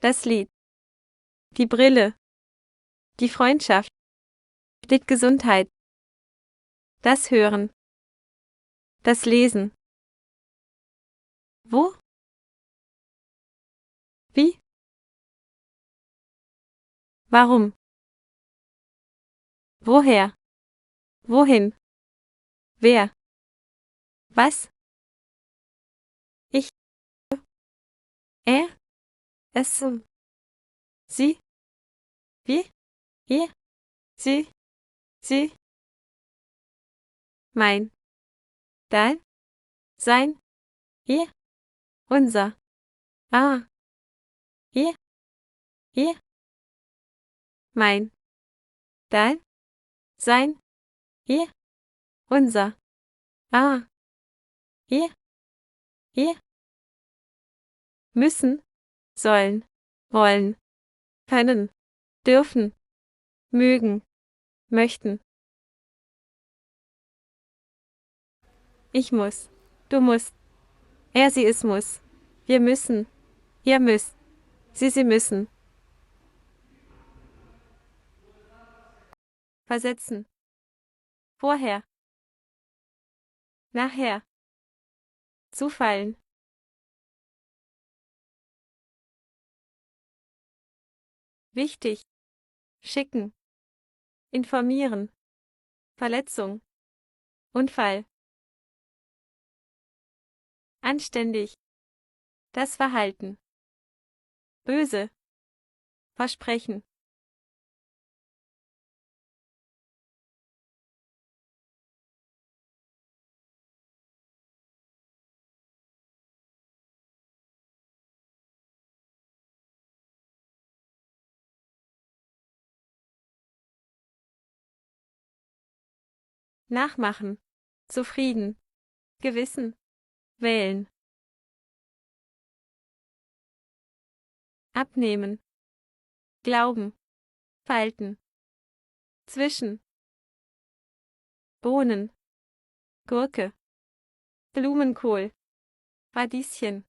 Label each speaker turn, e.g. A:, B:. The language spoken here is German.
A: Das Lied. Die Brille. Die Freundschaft. Die Gesundheit. Das Hören. Das Lesen. Wo? Wie? Warum? Woher? Wohin? Wer? Was? Ich. Er? Es. Sie? Wir? Ihr? Sie? Sie? Mein. Dein? Sein? Ihr? Unser. Ah. Ihr? Ihr? Mein. Dein? Sein? Ihr? Unser. Ah. Ihr? Ihr? Müssen. Sollen. Wollen. Können. Dürfen. Mögen. Möchten. Ich muss. Du musst. Er, sie, es muss. Wir müssen. Ihr müsst. Sie müssen. Versetzen. Vorher. Nachher. Zufallen. Wichtig. Schicken. Informieren. Verletzung. Unfall. Anständig. Das Verhalten. Böse. Versprechen. Nachmachen. Zufrieden. Gewissen. Wählen. Abnehmen. Glauben. Falten. Zwischen. Bohnen. Gurke. Blumenkohl. Radieschen.